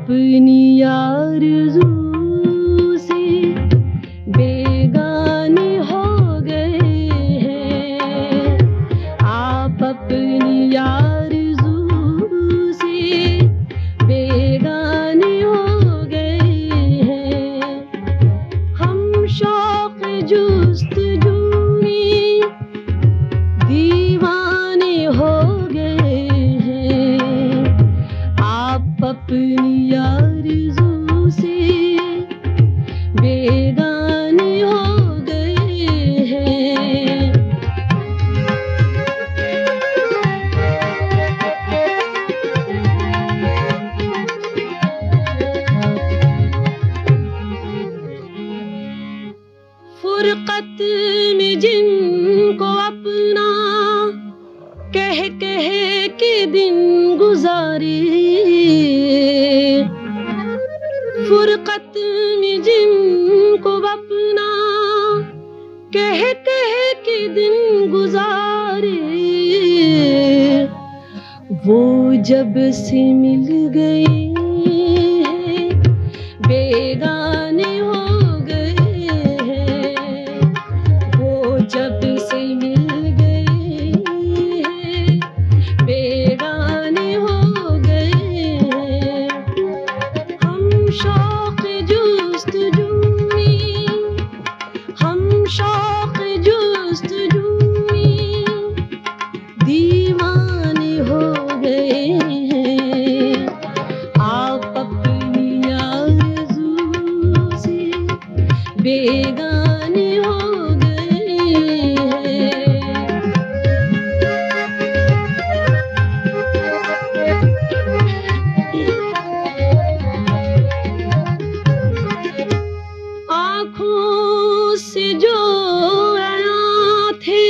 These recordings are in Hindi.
अपनी आरज़ू से बेगाने हो गए हैं। आप अपनी आरज़ू से बेगाने हो गए हैं। हम शौक़ जुस्तजू में दीवाने हो गए हैं। आप अपनी आरज़ू से बेगाने हो गए हैं। फुरक़त में जिनको अपना कह कह के दिन गुजारे, फुरक़त में जिनको अपना कह कह के दिन गुजारे, वो जब से मिल गए हैं बेगाने हो गए हैं। वो जब से मिल गए हैं बेगाने हो गए हैं। हम शौक़ जुस्तजू में, हम शौक़ जुस्तजू में दीवाने हो गए हैं। आप अपनी आरज़ू से बेगाने हो गए हैं। आँखों से जो आया थे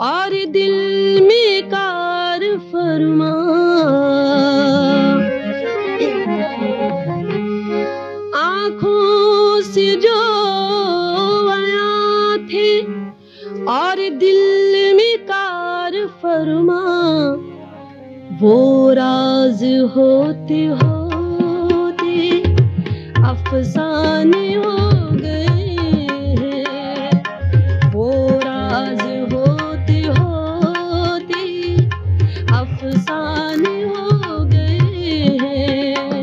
और दिल में कार फरमा, आँखों से जो आया थे और दिल में कार फरमा, वो राज होते होते अफसाने हो गए हैं। वो राज होते होते अफसाने हो गए हैं।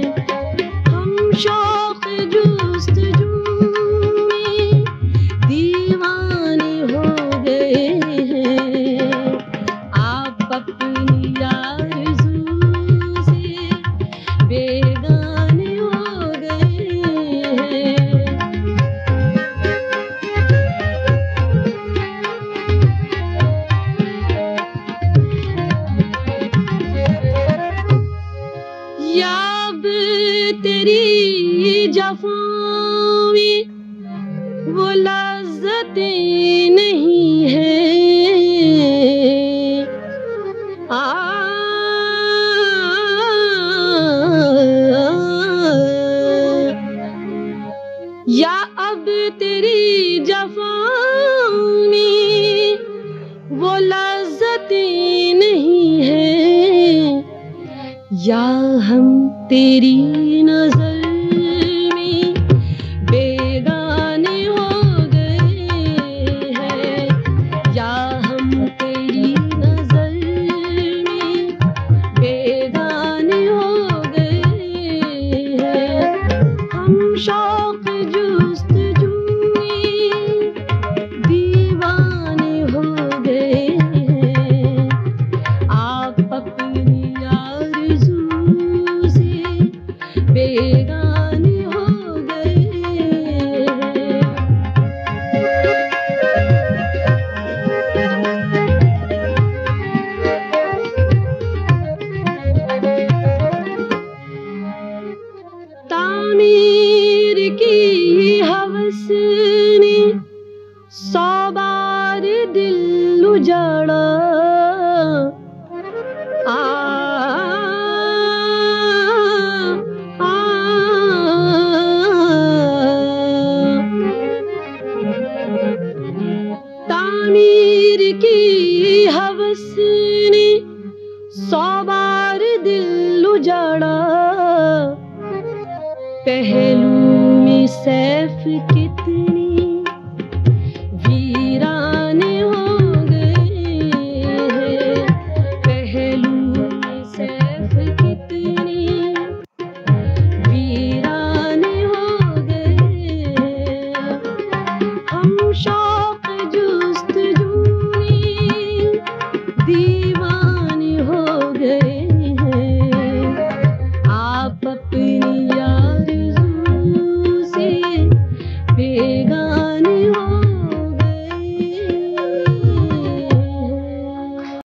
हम शौक़ जुस्तजू में दीवाने हो गए हैं। आप अपनी आरज़ू से बेगाने हो गए हैं। याब तेरी जफ़ा में वो लज़्ज़तें नहीं हैं। या अब तेरी जफ़ा में वो लज़्ज़तें नहीं हैं। या हम तेरी नज़र में बेगाने हो गए हैं। या हम तेरी नज़र में बेगाने हो गए हैं। हम शौक़ जुस्तजू में दीवाने हो गए हैं। आप अपनी आरज़ू से बेगाने हो गए हैं। तामीर पहलू में सैफ कितने